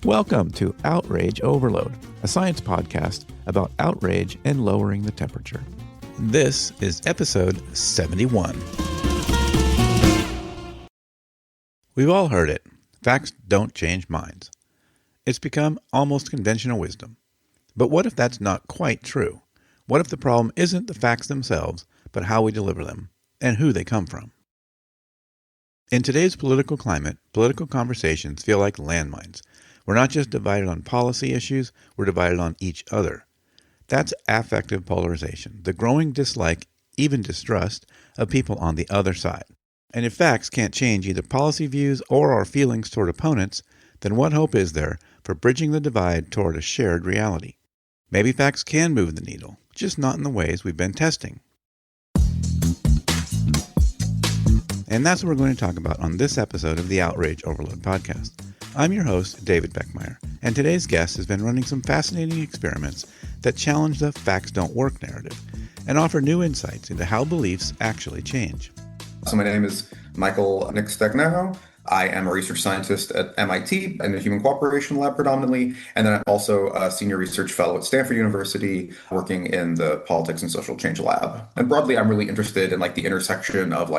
Welcome to Outrage Overload, a science podcast about outrage and lowering the temperature. This is episode 71. We've all heard it. Facts don't change minds. It's become almost conventional wisdom. But what if that's not quite true? What if the problem isn't the facts themselves, but how we deliver them, and who they come from? In today's political climate, political conversations feel like landmines. We're not just divided on policy issues, we're divided on each other. That's affective polarization, the growing dislike, even distrust, of people on the other side. And if facts can't change either policy views or our feelings toward opponents, then what hope is there for bridging the divide toward a shared reality? Maybe facts can move the needle, just not in the ways we've been testing. And that's what we're going to talk about on this episode of the Outrage Overload podcast. I'm your host, David Beckmeyer, and today's guest has been running some fascinating experiments that challenge the facts don't work narrative and offer new insights into how beliefs actually change. So my name is Nick Stagnaro. I am a research scientist at MIT in the Human Cooperation Lab predominantly, and then I'm also a senior research fellow at Stanford University working in the Politics and Social Change Lab. And broadly, I'm really interested in the intersection of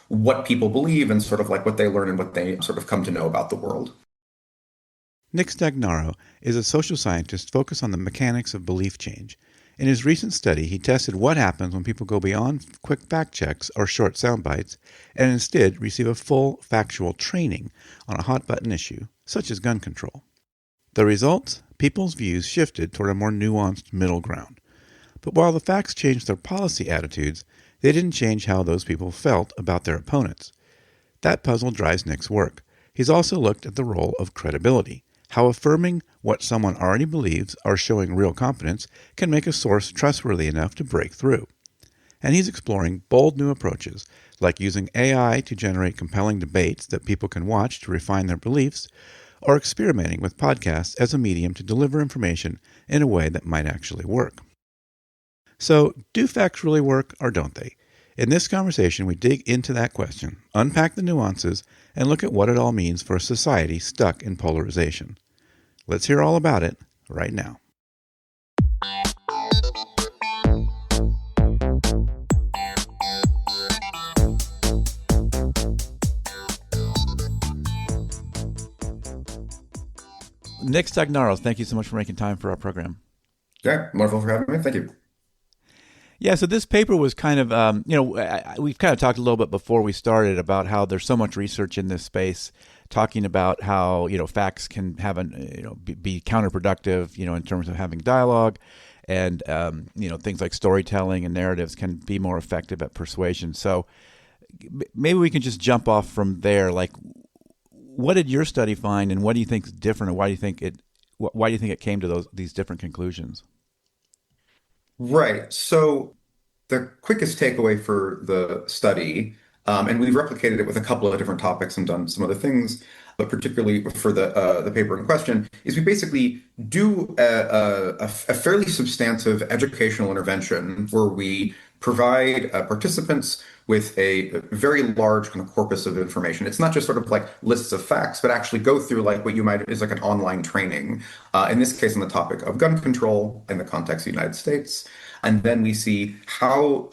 what people believe and sort of what they learn and what they sort of come to know about the world. Nick Stagnaro is a social scientist focused on the mechanics of belief change. In his recent study, he tested what happens when people go beyond quick fact checks or short sound bites and instead receive a full factual training on a hot-button issue, such as gun control. The results? People's views shifted toward a more nuanced middle ground. But while the facts changed their policy attitudes, they didn't change how those people felt about their opponents. That puzzle drives Nick's work. He's also looked at the role of credibility. How affirming what someone already believes or showing real competence can make a source trustworthy enough to break through. And he's exploring bold new approaches, like using AI to generate compelling debates that people can watch to refine their beliefs, or experimenting with podcasts as a medium to deliver information in a way that might actually work. So, do facts really work or don't they? In this conversation, we dig into that question, unpack the nuances, and look at what it all means for a society stuck in polarization. Let's hear all about it right now. Nick Stagnaro, thank you so much for making time for our program. Yeah, wonderful for having me. Thank you. Yeah, so this paper was kind of, we've kind of talked a little bit before we started about how there's so much research in this space talking about how, facts can have be counterproductive, in terms of having dialogue and, things like storytelling and narratives can be more effective at persuasion. So maybe we can just jump off from there. What did your study find and what do you think is different and why do you think it came to these different conclusions? Right. So the quickest takeaway for the study, and we've replicated it with a couple of different topics and done some other things, but particularly for the paper in question, is we basically do a fairly substantive educational intervention where we provide participants with a very large kind of corpus of information. It's not just sort of lists of facts, but actually go through what you might is an online training. In this case, on the topic of gun control in the context of the United States. And then we see how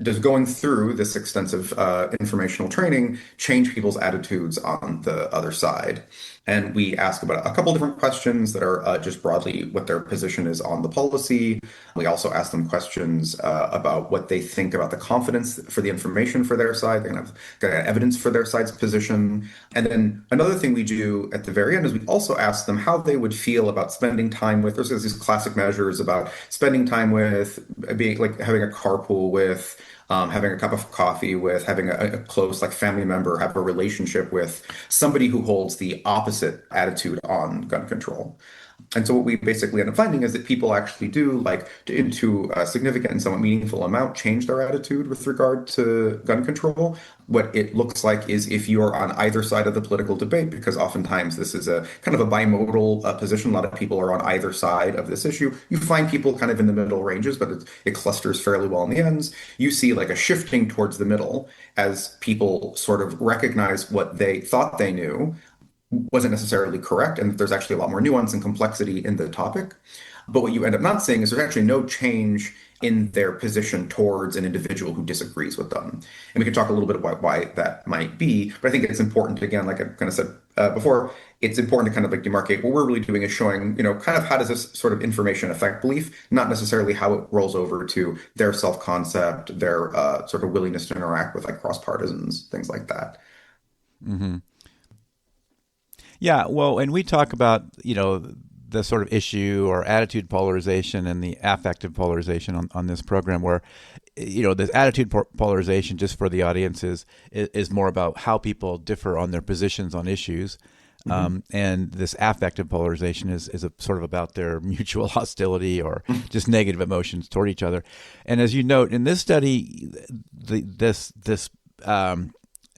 does going through this extensive informational training change people's attitudes on the other side. And we ask about a couple different questions that are just broadly what their position is on the policy. We also ask them questions about what they think about the confidence for the information for their side. They're going to have evidence for their side's position. And then another thing we do at the very end is we also ask them how they would feel about spending time with, there's these classic measures about spending time with, being having a carpool with, having a cup of coffee with, having a close family member, have a relationship with somebody who holds the opposite attitude on gun control. And so what we basically end up finding is that people actually do, into a significant and somewhat meaningful amount, change their attitude with regard to gun control. What it looks like is if you're on either side of the political debate, because oftentimes this is a kind of a bimodal position, a lot of people are on either side of this issue. You find people kind of in the middle ranges, but it clusters fairly well in the ends. You see a shifting towards the middle as people sort of recognize what they thought they knew, wasn't necessarily correct, and that there's actually a lot more nuance and complexity in the topic. But what you end up not seeing is there's actually no change in their position towards an individual who disagrees with them. And we can talk a little bit about why that might be. But I think it's important, again, like I kind of said before, it's important to kind of like demarcate what we're really doing is showing, kind of how does this sort of information affect belief, not necessarily how it rolls over to their self-concept, their sort of willingness to interact with like cross-partisans, things like that. Hmm. Yeah, well, and we talk about, the sort of issue or attitude polarization and the affective polarization on this program where, this attitude polarization, just for the audience, is more about how people differ on their positions on issues. Mm-hmm. And this affective polarization is a sort of about their mutual hostility or just negative emotions toward each other. And as you note in this study, this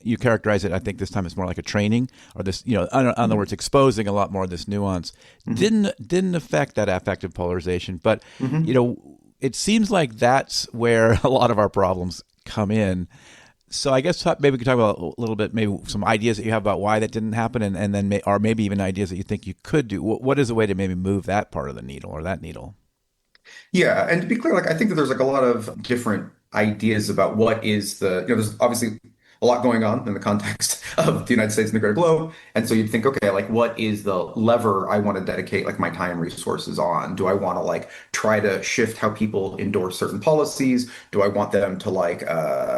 you characterize it, I think this time it's more like a training, or this, in other words, exposing a lot more of this nuance. Mm-hmm. Didn't affect that affective polarization, but Mm-hmm. it seems like that's where a lot of our problems come in. So I guess maybe we could talk about a little bit, maybe some ideas that you have about why that didn't happen, and then or maybe even ideas that you think you could do. What is a way to maybe move that part of the needle or that needle? Yeah, and to be clear, like I think that there's like a lot of different ideas about what is there's obviously a lot going on in the context of the United States and the greater globe. And so you'd think, okay, like what is the lever I want to dedicate like my time and resources on? Do I want to like try to shift how people endorse certain policies? Do I want them to like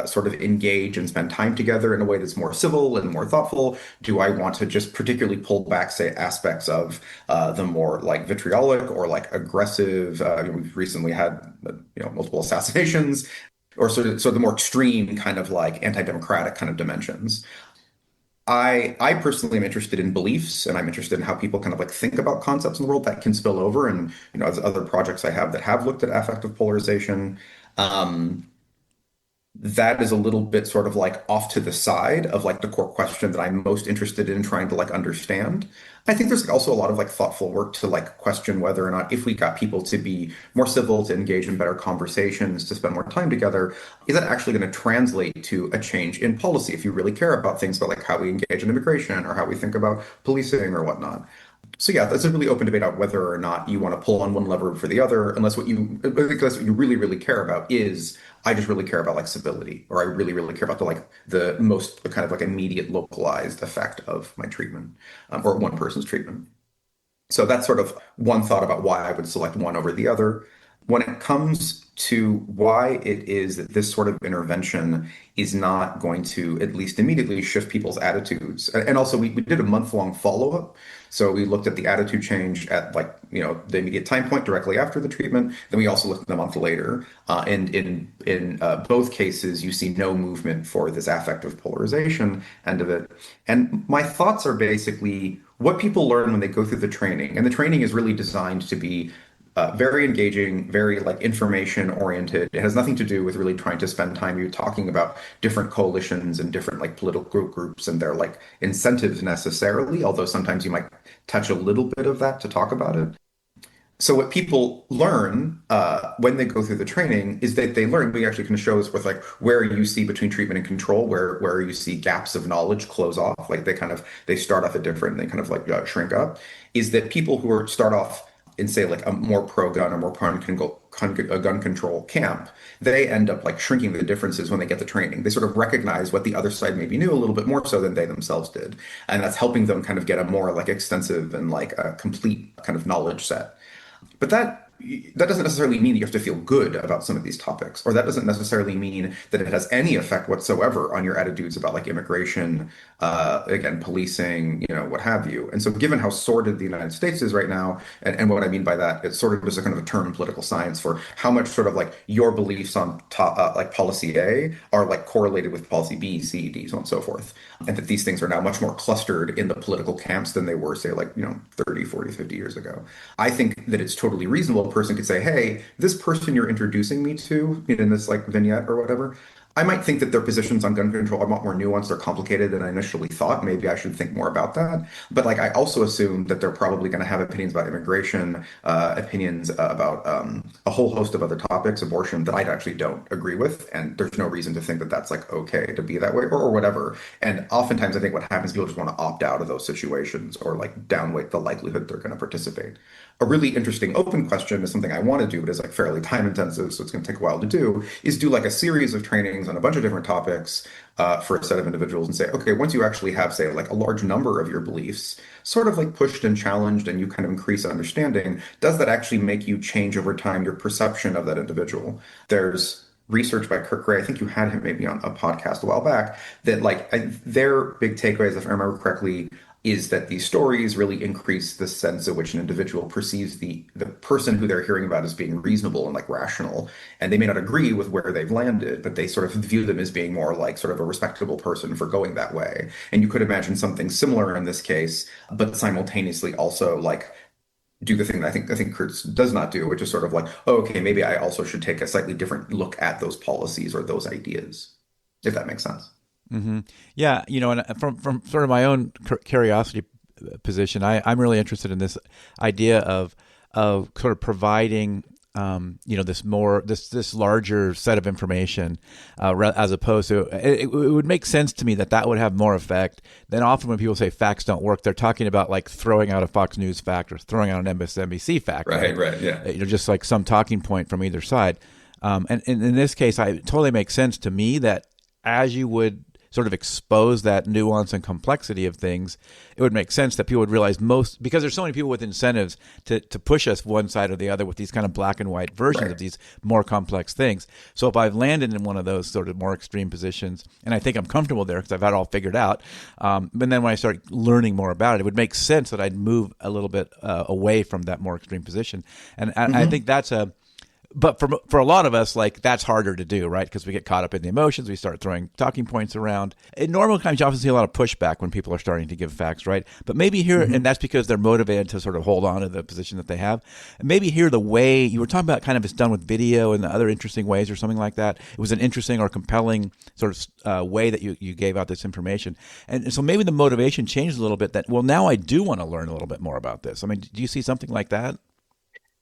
sort of engage and spend time together in a way that's more civil and more thoughtful? Do I want to just particularly pull back, say, aspects of the more like vitriolic or like aggressive? We've recently had multiple assassinations, or so the more extreme kind of like anti-democratic kind of dimensions. I personally am interested in beliefs, and I'm interested in how people kind of like think about concepts in the world that can spill over. And as other projects I have that have looked at affective polarization, um, that is a little bit sort of like off to the side of like the core question that I'm most interested in trying to like understand. I think there's also a lot of like thoughtful work to like question whether or not if we got people to be more civil, to engage in better conversations, to spend more time together, is that actually going to translate to a change in policy if you really care about things about like how we engage in immigration or how we think about policing or whatnot. So yeah, that's a really open debate about whether or not you want to pull on one lever for the other, I think that's what you really, really care about is I just really care about like civility, or I really, really care about the most the kind of like immediate localized effect of my treatment, or one person's treatment. So that's sort of one thought about why I would select one over the other. When it comes to why it is that this sort of intervention is not going to at least immediately shift people's attitudes. And also we did a month-long follow-up. So we looked at the attitude change at like, the immediate time point directly after the treatment. Then we also looked at a month later. And in both cases, you see no movement for this affective polarization end of it. And my thoughts are basically what people learn when they go through the training. And the training is really designed to be very engaging, very like information oriented. It has nothing to do with really trying to spend time you talking about different coalitions and different like political groups and their like incentives necessarily, although sometimes you might touch a little bit of that to talk about it. So what people learn when they go through the training is that they learn, we actually can show this with like where you see between treatment and control, where you see gaps of knowledge close off, like they start off at different, and they kind of like shrink up, is that people who are start off in say like a more pro-gun or more gun control camp, they end up like shrinking the differences when they get the training. They sort of recognize what the other side maybe knew a little bit more so than they themselves did. And that's helping them kind of get a more like extensive and like a complete kind of knowledge set. But that doesn't necessarily mean that you have to feel good about some of these topics, or that doesn't necessarily mean that it has any effect whatsoever on your attitudes about like immigration, again, policing, what have you. And so, given how sordid the United States is right now, and what I mean by that, it's sort of just a kind of a term in political science for how much sort of like your beliefs on like policy A are like correlated with policy B, C, D, so on and so forth. And that these things are now much more clustered in the political camps than they were, say, like, 30, 40, 50 years ago. I think that it's totally reasonable. A person could say, hey, this person you're introducing me to in this like vignette or whatever, I might think that their positions on gun control are a lot more nuanced or complicated than I initially thought. Maybe I should think more about that. But like, I also assume that they're probably going to have opinions about immigration, opinions about a whole host of other topics, abortion, that I actually don't agree with. And there's no reason to think that that's like okay to be that way or whatever. And oftentimes, I think what happens, people just want to opt out of those situations or like downweight the likelihood they're going to participate. A really interesting open question is something I want to do, but is like fairly time intensive, so it's going to take a while to do, is do like a series of trainings on a bunch of different topics for a set of individuals and say, okay, once you actually have, say, like a large number of your beliefs sort of like pushed and challenged and you kind of increase understanding, does that actually make you change over time your perception of that individual? There's research by Kirk Gray, I think you had him maybe on a podcast a while back, that like their big takeaways, if I remember correctly, is that these stories really increase the sense at which an individual perceives the person who they're hearing about as being reasonable and like rational. And they may not agree with where they've landed, but they sort of view them as being more like sort of a respectable person for going that way. And you could imagine something similar in this case, but simultaneously also like do the thing that I think Kurtz does not do, which is sort of like, oh, okay, maybe I also should take a slightly different look at those policies or those ideas, if that makes sense. Hmm. Yeah, and from sort of my own curiosity position, I'm really interested in this idea of sort of providing this larger set of information, as opposed to it would make sense to me that would have more effect than often when people say facts don't work. They're talking about like throwing out a Fox News fact or throwing out an MSNBC fact, right, yeah. Just like some talking point from either side. And in this case, it totally makes sense to me that as you would sort of expose that nuance and complexity of things, it would make sense that people would realize because there's so many people with incentives to push us one side or the other with these kind of black and white versions of these more complex things. So if I've landed in one of those sort of more extreme positions, and I think I'm comfortable there because I've had it all figured out, but then when I start learning more about it, it would make sense that I'd move a little bit away from that more extreme position. And I think but for a lot of us, like that's harder to do, right? Because we get caught up in the emotions, we start throwing talking points around. In normal times, you often see a lot of pushback when people are starting to give facts, right? But maybe here, and that's because they're motivated to sort of hold on to the position that they have. And maybe here, the way you were talking about, kind of it's done with video and other interesting ways, or something like that. It was an interesting or compelling sort of way that you gave out this information, and so maybe the motivation changed a little bit. That now I do want to learn a little bit more about this. I mean, do you see something like that?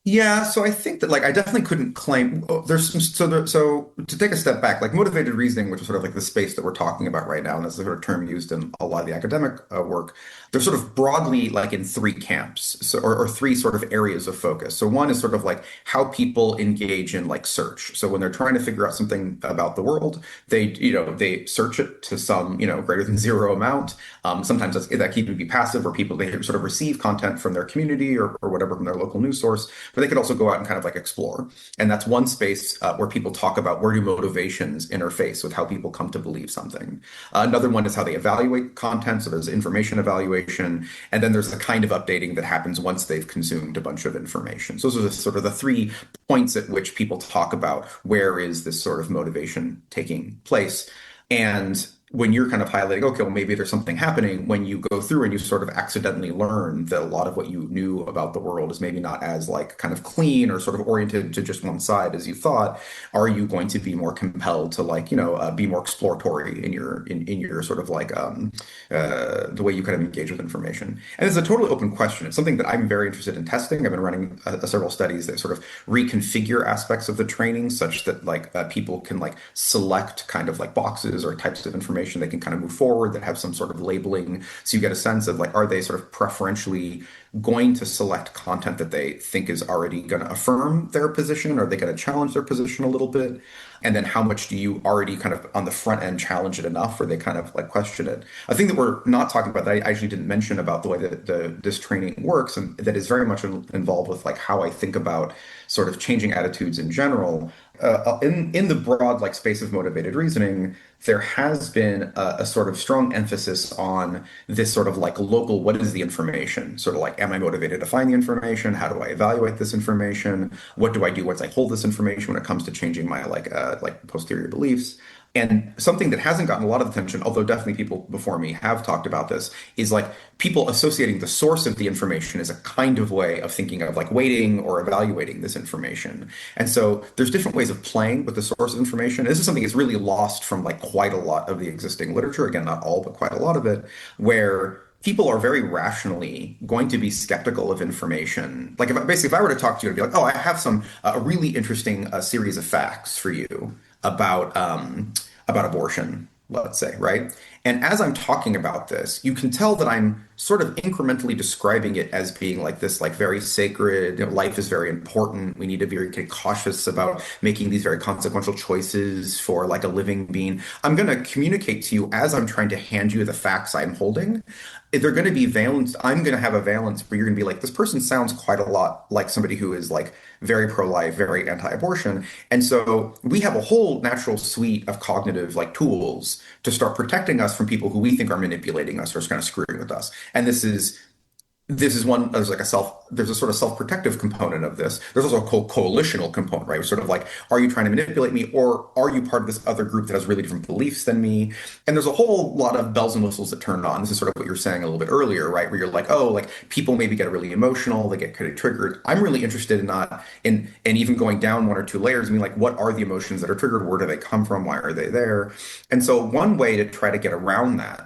Yeah, so I think that like I definitely couldn't claim there's some so to take a step back, like motivated reasoning, which is sort of like the space that we're talking about right now, and that's the sort of term used in a lot of the academic work. They're sort of broadly like in three camps, so or three sort of areas of focus. So one is sort of like how people engage in like search. So when they're trying to figure out something about the world, they search it to some greater than zero amount. Sometimes that can even be passive, where people they sort of receive content from their community or whatever from their local news source, but they could also go out and kind of like explore. And that's one space where people talk about where do motivations interface with how people come to believe something. Another one is how they evaluate content. So there's information evaluation. And then there's the kind of updating that happens once they've consumed a bunch of information. So those are sort of the 3 points at which people talk about where is this sort of motivation taking place. And when you're kind of highlighting, okay, well, maybe there's something happening when you go through and you sort of accidentally learn that a lot of what you knew about the world is maybe not as like kind of clean or sort of oriented to just one side as you thought, are you going to be more compelled to like, be more exploratory in your sort of like the way you kind of engage with information? And it's a totally open question. It's something that I'm very interested in testing. I've been running several studies that sort of reconfigure aspects of the training such that like people can like select kind of like boxes or types of information they can kind of move forward that have some sort of labeling. So you get a sense of like, are they sort of preferentially going to select content that they think is already going to affirm their position? Or are they going to challenge their position a little bit? And then how much do you already kind of on the front end challenge it enough or they kind of like question it? A thing that we're not talking about that I actually didn't mention about the way that this training works and that is very much involved with like how I think about sort of changing attitudes in general. In the broad like space of motivated reasoning, there has been a sort of strong emphasis on this sort of like local, what is the information? Sort of like, am I motivated to find the information? How do I evaluate this information? What do I do once I hold this information when it comes to changing my like posterior beliefs? And something that hasn't gotten a lot of attention, although definitely people before me have talked about this, is like people associating the source of the information as a kind of way of thinking of like weighting or evaluating this information. And so there's different ways of playing with the source of information. This is something that's really lost from like quite a lot of the existing literature. Again, not all, but quite a lot of it, where people are very rationally going to be skeptical of information. Like if I were to talk to you and be like, oh, I have some a really interesting series of facts for you about abortion, let's say, right? And as I'm talking about this, you can tell that I'm sort of incrementally describing it as being like this, like very sacred, life is very important. We need to be very cautious about making these very consequential choices for like a living being. I'm going to communicate to you as I'm trying to hand you the facts I'm holding. They're going to be valence. I'm going to have a valence where you're going to be like, this person sounds quite a lot like somebody who is like very pro-life, very anti-abortion. And so we have a whole natural suite of cognitive like tools to start protecting us from people who we think are manipulating us or kind of screwing with us. And this is one, there's a sort of self-protective component of this. There's also a coalitional component, right? Sort of like, are you trying to manipulate me, or are you part of this other group that has really different beliefs than me? And there's a whole lot of bells and whistles that turn on. This is sort of what you were saying a little bit earlier, right? Where you're like, oh, like people maybe get really emotional, they get kind of triggered. I'm really interested in not in and even going down one or two layers. I mean, like, what are the emotions that are triggered? Where do they come from? Why are they there? And so one way to try to get around that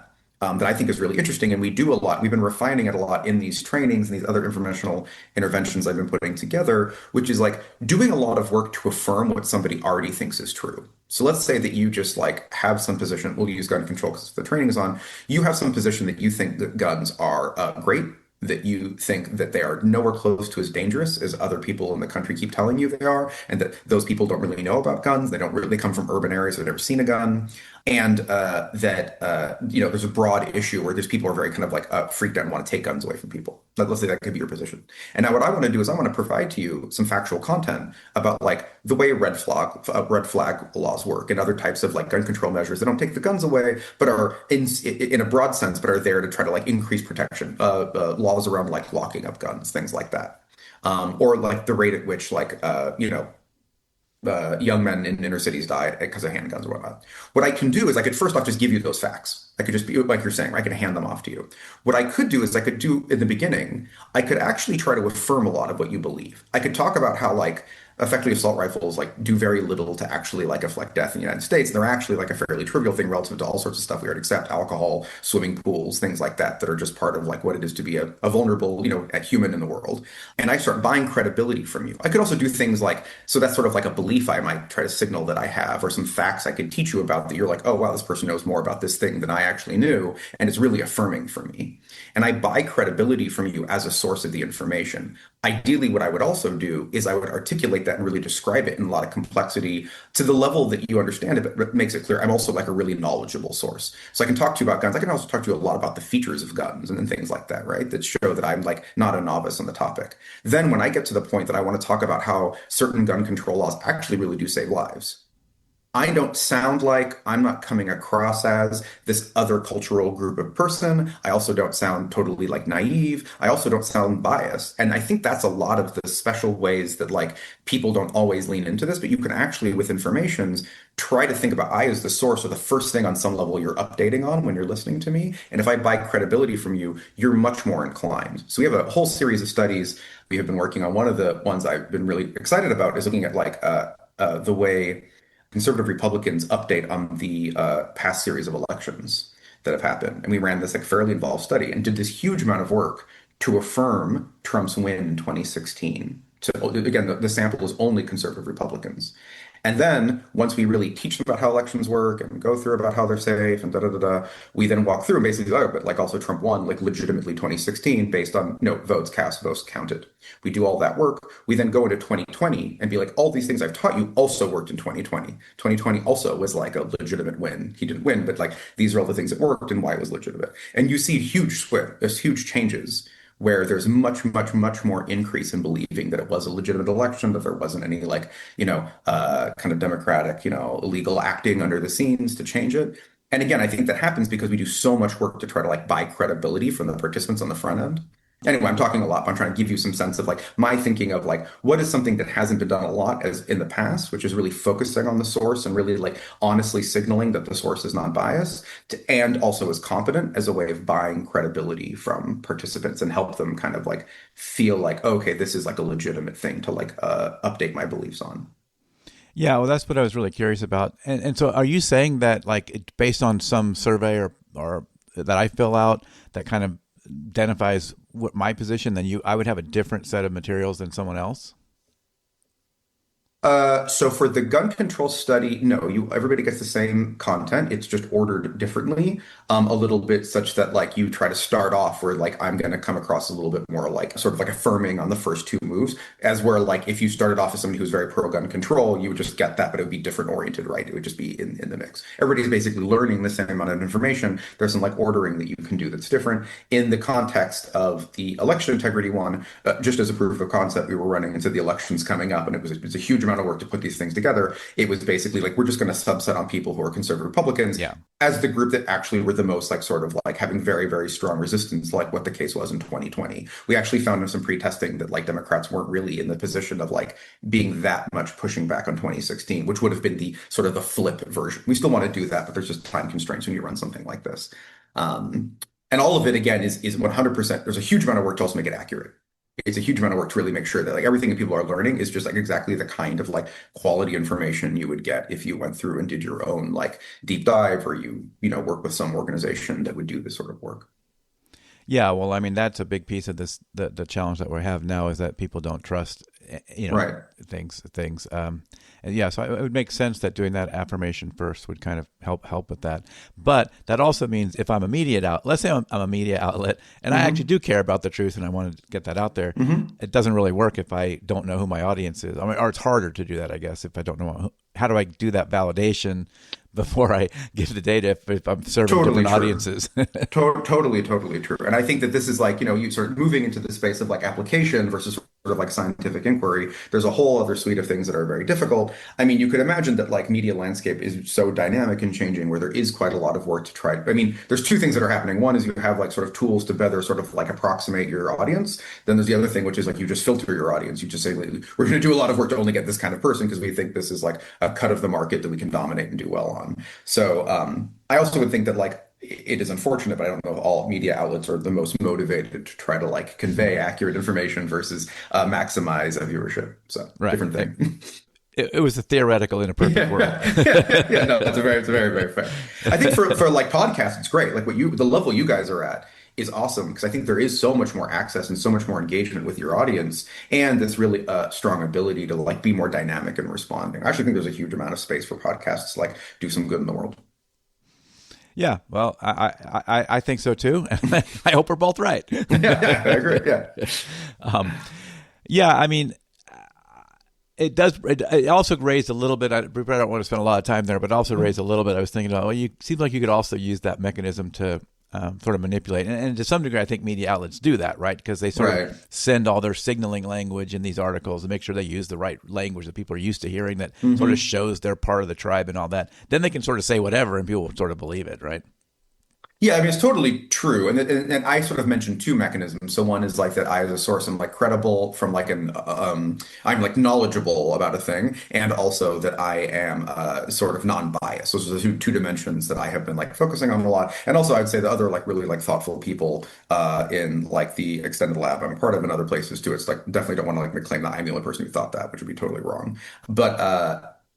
I think is really interesting. And we do a lot. We've been refining it a lot in these trainings and these other informational interventions I've been putting together, which is like doing a lot of work to affirm what somebody already thinks is true. So let's say that you just like have some position, we'll use gun control because the training is on. You have some position that you think that guns are great, that you think that they are nowhere close to as dangerous as other people in the country keep telling you they are, and that those people don't really know about guns. They don't really come from urban areas, they've never seen a gun, and there's a broad issue where there's people who are very kind of like freaked out and want to take guns away from people. Let's say that could be your position. And now what I want to do is I want to provide to you some factual content about like the way red flag laws work and other types of like gun control measures that don't take the guns away, but are in a broad sense, but are there to try to like increase protection. Laws around like locking up guns, things like that, or like the rate at which young men in inner cities die because of handguns or whatnot. What I can do is I could first off just give you those facts. I could just be like you're saying, I could hand them off to you. What I could do is I could do in the beginning, I could actually try to affirm a lot of what you believe. I could talk about how like effectively assault rifles like do very little to actually like affect death in the United States. And they're actually like a fairly trivial thing relative to all sorts of stuff we already accept, alcohol, swimming pools, things like that are just part of like what it is to be a vulnerable, a human in the world. And I start buying credibility from you. I could also do things like, so that's sort of like a belief I might try to signal that I have, or some facts I could teach you about that you're like, oh wow, this person knows more about this thing than I actually knew. And it's really affirming for me. And I buy credibility from you as a source of the information. Ideally, what I would also do is I would articulate that and really describe it in a lot of complexity to the level that you understand it, but makes it clear I'm also like a really knowledgeable source. So I can talk to you about guns. I can also talk to you a lot about the features of guns and things like that, right? That show that I'm like not a novice on the topic. Then when I get to the point that I want to talk about how certain gun control laws actually really do save lives, I don't sound like, I'm not coming across as this other cultural group of person. I also don't sound totally like naive. I also don't sound biased. And I think that's a lot of the special ways that like people don't always lean into this, but you can actually with informations try to think about I as the source or the first thing on some level you're updating on when you're listening to me. And if I buy credibility from you, you're much more inclined. So we have a whole series of studies we have been working on. One of the ones I've been really excited about is looking at like the way conservative Republicans update on the past series of elections that have happened. And we ran this like fairly involved study and did this huge amount of work to affirm Trump's win in 2016. So again, the sample is only conservative Republicans. And then once we really teach them about how elections work and go through about how they're safe and da da da da, we then walk through and basically, oh, but like also Trump won like legitimately 2016 based on votes cast, votes counted. We do all that work. We then go into 2020 and be like, all these things I've taught you also worked in 2020. 2020 also was like a legitimate win. He didn't win, but like these are all the things that worked and why it was legitimate. And you see there's huge changes where there's much, much, much more increase in believing that it was a legitimate election, that there wasn't any like, kind of democratic, illegal acting under the scenes to change it. And again, I think that happens because we do so much work to try to like buy credibility from the participants on the front end. Anyway, I'm talking a lot, but I'm trying to give you some sense of like my thinking of like what is something that hasn't been done a lot as in the past, which is really focusing on the source and really like honestly signaling that the source is not biased and also is competent as a way of buying credibility from participants and help them kind of like feel like, okay, this is like a legitimate thing to like update my beliefs on. Yeah, well, that's what I was really curious about. And so, are you saying that, like, based on some survey or that I fill out that kind of identifies what my position, then I would have a different set of materials than someone else? So for the gun control study, no, everybody gets the same content. It's just ordered differently, a little bit such that like you try to start off where like I'm going to come across a little bit more like sort of like affirming on the first two moves, as where like if you started off as somebody who's very pro gun control, you would just get that, but it would be different oriented, right? It would just be in the mix. Everybody's basically learning the same amount of information. There's some like ordering that you can do that's different in the context of the election integrity one. Just as a proof of concept, we were running into the elections coming up, and it was a huge amount of work to put these things together. It was basically like we're just going to subset on people who are conservative Republicans Yeah. as the group that actually were the most like sort of like having very, very strong resistance, like what the case was in 2020. We actually found in some pre-testing that like Democrats weren't really in the position of like being that much pushing back on 2016, which would have been the sort of the flip version. We still want to do that, but there's just time constraints when you run something like this. Um, and all of it again is 100%. There's a huge amount of work to also make it accurate. It's a huge amount of work to really make sure that like everything that people are learning is just like exactly the kind of like quality information you would get if you went through and did your own like deep dive or you work with some organization that would do this sort of work. Yeah, well, I mean, that's a big piece of this. The challenge that we have now is that people don't trust, Right. things. And yeah, so it would make sense that doing that affirmation first would kind of help with that. But that also means if I'm a media out, let's say I'm a media outlet, and I actually Hmm. do care about the truth, and I want to get that out there. Hmm. It doesn't really work if I don't know who my audience is. I mean, or it's harder to do that, I guess, if I don't know how do I do that validation before I give the data if I'm serving Totally different true. audiences. Totally, totally true. And I think that this is like, you start moving into the space of like application versus sort of like scientific inquiry. There's a whole other suite of things that are very difficult. I mean, you could imagine that like media landscape is so dynamic and changing where there is quite a lot of work to try. I mean, there's two things that are happening. One is you have like sort of tools to better sort of like approximate your audience. Then there's the other thing, which is like you just filter your audience. You just say, we're going to do a lot of work to only get this kind of person because we think this is like a cut of the market that we can dominate and do well on. So I also would think that like it is unfortunate, but I don't know if all media outlets are the most motivated to try to like convey accurate information versus maximize a viewership. So Right. different thing. It was a theoretical in a perfect world. Yeah, yeah, no, it's a very, very fair. I think for like podcasts, it's great. Like the level you guys are at is awesome because I think there is so much more access and so much more engagement with your audience, and this really strong ability to like be more dynamic and responding. I actually think there's a huge amount of space for podcasts to like do some good in the world. Yeah, well, I think so too. I hope we're both right. Yeah, I agree. Yeah. um, yeah, I mean, it does. It also raised a little bit. I don't want to spend a lot of time there, but it also raised a little bit. I was thinking about, well, you seems like you could also use that mechanism to sort of manipulate, and to some degree, I think media outlets do that, right? Because they sort Right. of send all their signaling language in these articles to make sure they use the right language that people are used to hearing, that sort of Hmm. shows they're part of the tribe and all that. Then they can sort of say whatever, and people will sort of believe it, right? Yeah, I mean, it's totally true. And I sort of mentioned two mechanisms. So one is like that I as a source am like credible from like I'm like knowledgeable about a thing, and also that I am sort of non-biased. Those are the two dimensions that I have been like focusing on a lot. And also I'd say the other like really like thoughtful people in like the extended lab I'm a part of and other places too. It's like definitely don't want to like claim that I'm the only person who thought that, which would be totally wrong. But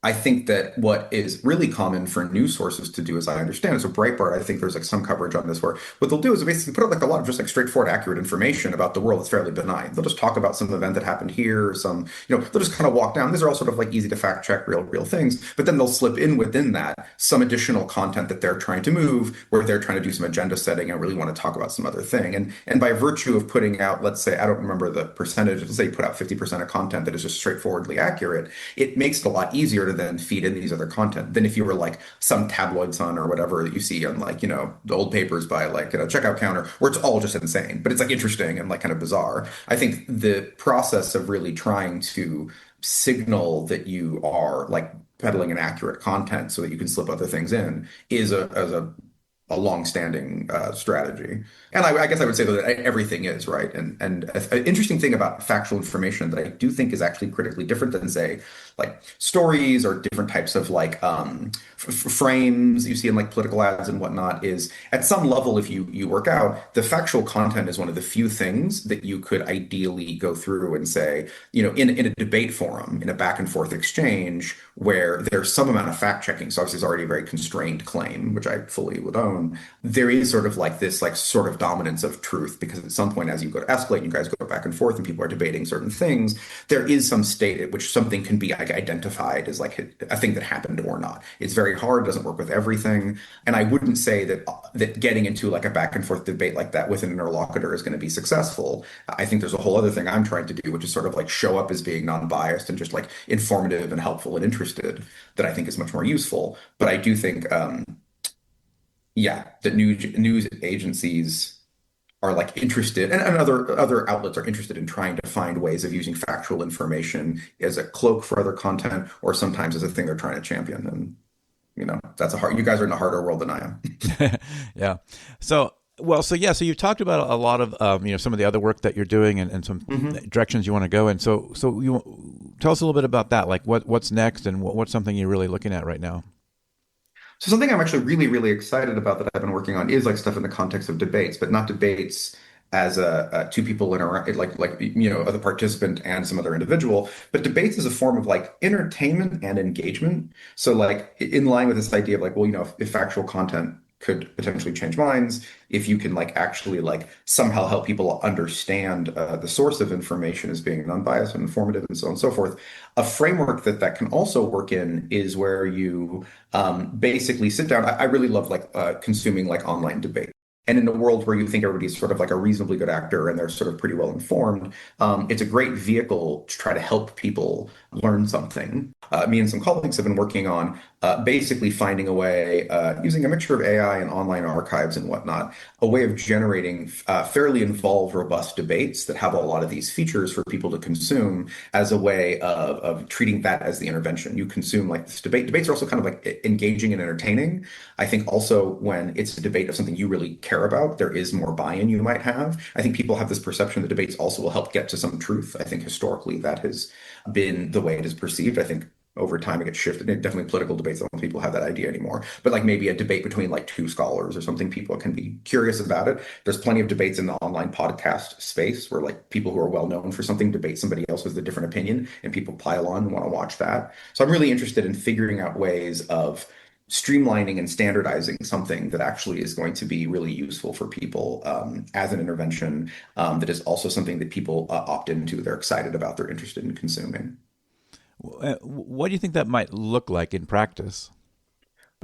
I think that what is really common for news sources to do, as I understand it, so Breitbart, I think there's like some coverage on this where what they'll do is basically put out like a lot of just like straightforward, accurate information about the world that's fairly benign. They'll just talk about some event that happened here, or some, they'll just kind of walk down. These are all sort of like easy to fact check, real things. But then they'll slip in within that some additional content that they're trying to move, where they're trying to do some agenda setting and really want to talk about some other thing. And by virtue of putting out, let's say, I don't remember the percentage, let's say you put out 50% of content that is just straightforwardly accurate, it makes it a lot easier to then feed in these other content than if you were like some tabloid son or whatever that you see on like, the old papers by like a checkout counter where it's all just insane, but it's like interesting and like kind of bizarre. I think the process of really trying to signal that you are like peddling an accurate content so that you can slip other things in is a a long-standing strategy. And I guess I would say that everything is, right. And an interesting thing about factual information that I do think is actually critically different than, say, like stories or different types of like frames you see in like political ads and whatnot is at some level, if you work out, the factual content is one of the few things that you could ideally go through and say, in a debate forum, in a back and forth exchange where there's some amount of fact checking. So obviously it's already a very constrained claim, which I fully would own. There is sort of like this like sort of dominance of truth because at some point as you go to escalate and you guys go back and forth and people are debating certain things, there is some state at which something can be like identified as like a thing that happened or not. It's very hard, doesn't work with everything. And I wouldn't say that getting into like a back and forth debate like that with an interlocutor is going to be successful. I think there's a whole other thing I'm trying to do, which is sort of like show up as being non-biased and just like informative and helpful and interested that I think is much more useful. But I do think, yeah, that news agencies are like interested, and other outlets are interested in trying to find ways of using factual information as a cloak for other content, or sometimes as a thing they're trying to champion. And that's a hard. You guys are in a harder world than I am. Yeah. So you've talked about a lot of some of the other work that you're doing and some directions you want to go in. So you tell us a little bit about that, like what's next and what's something you're really looking at right now. So something I'm actually really, really excited about that I've been working on is like stuff in the context of debates, but not debates as two people interact, like the participant and some other individual, but debates as a form of like entertainment and engagement. So like in line with this idea of like, well, if factual content could potentially change minds, if you can like actually like somehow help people understand the source of information as being unbiased and informative and so on and so forth. A framework that can also work in is where you basically sit down. I really love like consuming like online debate. And in a world where you think everybody's sort of like a reasonably good actor and they're sort of pretty well informed, it's a great vehicle to try to help people learn something. Me and some colleagues have been working on basically finding a way, using a mixture of AI and online archives and whatnot, a way of generating fairly involved, robust debates that have a lot of these features for people to consume as a way of treating that as the intervention. You consume like this debate. Debates are also kind of like engaging and entertaining. I think also when it's a debate of something you really care about, there is more buy-in you might have. I think people have this perception that debates also will help get to some truth. I think historically that has been the way it is perceived. I think over time it gets shifted. Definitely political debates, I don't think people have that idea anymore. But like maybe a debate between like two scholars or something, people can be curious about it. There's plenty of debates in the online podcast space where like people who are well known for something debate somebody else with a different opinion and people pile on and want to watch that. So I'm really interested in figuring out ways of streamlining and standardizing something that actually is going to be really useful for people as an intervention that is also something that people opt into, they're excited about, they're interested in consuming. What do you think that might look like in practice?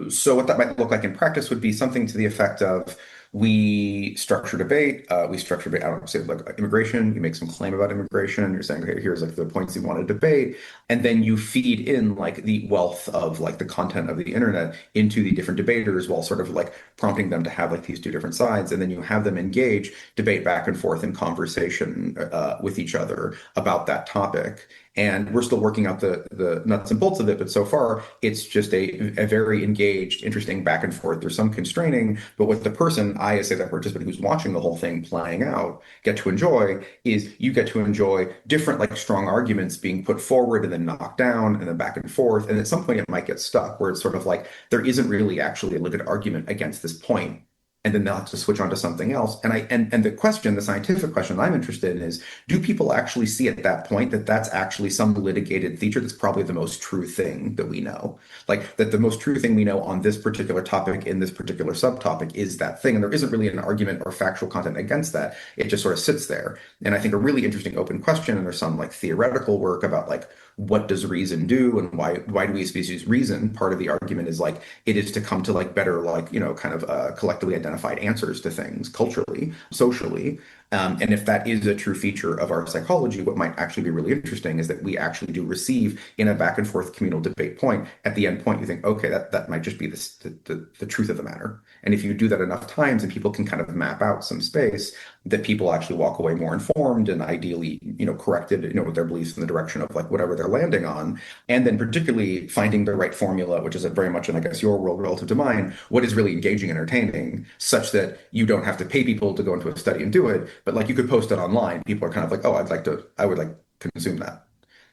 So what that might look like in practice would be something to the effect of we structure debate, I don't know, say like immigration, you make some claim about immigration, you're saying, okay, here's like the points you want to debate, and then you feed in like the wealth of like the content of the internet into the different debaters while sort of like prompting them to have like these two different sides, and then you have them engage, debate back and forth in conversation with each other about that topic. And we're still working out the nuts and bolts of it, but so far it's just a very engaged, interesting back and forth. There's some constraining, but what the person, I as a participant who's watching the whole thing playing out, get to enjoy is you get to enjoy different like strong arguments being put forward and then knocked down and then back and forth. And at some point it might get stuck where it's sort of like there isn't really actually a legit argument against this point, and then they'll have to switch on to something else. And the question, the scientific question I'm interested in is, do people actually see at that point that that's actually some litigated feature that's probably the most true thing that we know? Like that the most true thing we know on this particular topic in this particular subtopic is that thing. And there isn't really an argument or factual content against that. It just sort of sits there. And I think a really interesting open question, and there's some like theoretical work about like, what does reason do and why do we species reason? Part of the argument is like it is to come to like better like kind of collectively identified answers to things culturally, socially. And if that is a true feature of our psychology, what might actually be really interesting is that we actually do receive in a back and forth communal debate point. At the end point, you think, okay, that might just be the truth of the matter. And if you do that enough times and people can kind of map out some space, that people actually walk away more informed and ideally, corrected, with their beliefs in the direction of like whatever they're landing on. And then particularly finding the right formula, which is very much in, I guess, your world relative to mine, what is really engaging and entertaining, such that you don't have to pay people to go into a study and do it, but like you could post it online. People are kind of like, oh, I would like to consume that.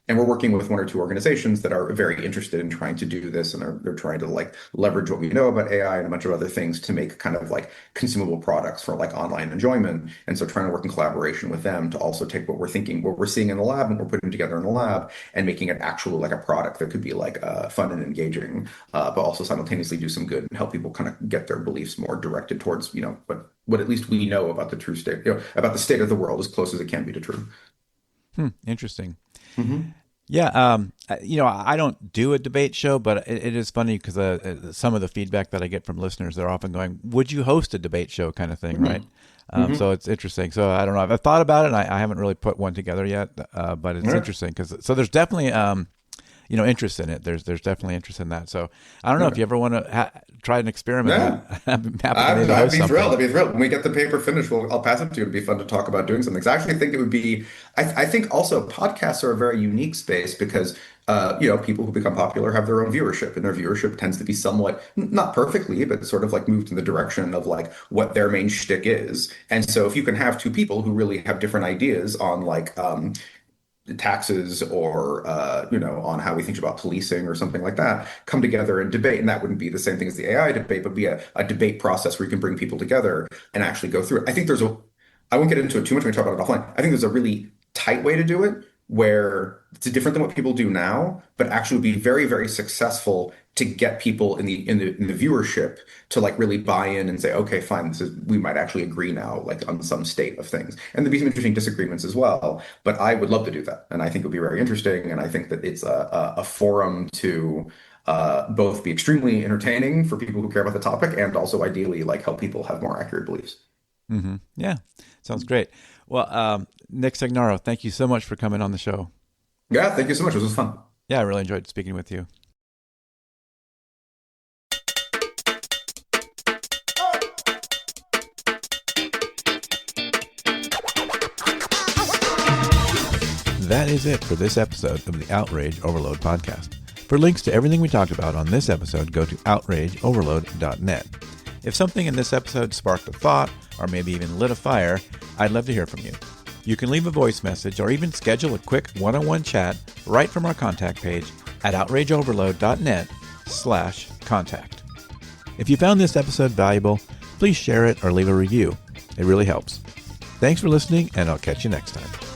And we're working with one or two organizations that are very interested in trying to do this, and they're trying to like leverage what we know about AI and a bunch of other things to make kind of like consumable products for like online enjoyment. And so trying to work in collaboration with them to also take what we're thinking, what we're seeing in the lab, and we're putting together in the lab and making it actual like a product that could be like fun and engaging, but also simultaneously do some good and help people kind of get their beliefs more directed towards, what at least we know about the true state, about the state of the world as close as it can be to true. Interesting. Mm-hmm. Yeah, I don't do a debate show, but it is funny because some of the feedback that I get from listeners, they're often going, "Would you host a debate show?" kind of thing, Mm-hmm. right? Mm-hmm. So it's interesting. So I don't know. I've thought about it, and I haven't really put one together yet, but it's interesting because there's definitely interest in it. There's definitely interest in that. So I don't know if you ever want to try an experiment. I'd be thrilled. I'd be thrilled. When we get the paper finished, I'll pass it to you. It'd be fun to talk about doing something. 'Cause I actually think it would be. I think also podcasts are a very unique space because people who become popular have their own viewership, and their viewership tends to be somewhat, not perfectly, but sort of like moved in the direction of like what their main shtick is. And so if you can have two people who really have different ideas on like taxes or on how we think about policing or something like that, come together and debate. And that wouldn't be the same thing as the AI debate, but be a debate process where you can bring people together and actually go through it. I think I won't get into it too much when we talk about it offline. I think there's a really tight way to do it where it's different than what people do now, but actually would be very, very successful to get people in the viewership to like really buy in and say, okay, fine, we might actually agree now, like on some state of things. And there'd be some interesting disagreements as well. But I would love to do that, and I think it would be very interesting. And I think that it's a forum to both be extremely entertaining for people who care about the topic, and also ideally like help people have more accurate beliefs. Mm-hmm. Yeah, sounds great. Well, Nick Stagnaro, thank you so much for coming on the show. Yeah, thank you so much. This was fun. Yeah, I really enjoyed speaking with you. That is it for this episode of the Outrage Overload podcast. For links to everything we talked about on this episode, go to outrageoverload.net. If something in this episode sparked a thought, or maybe even lit a fire, I'd love to hear from you. You can leave a voice message or even schedule a quick one-on-one chat right from our contact page at outrageoverload.net/contact. If you found this episode valuable, please share it or leave a review. It really helps. Thanks for listening, and I'll catch you next time.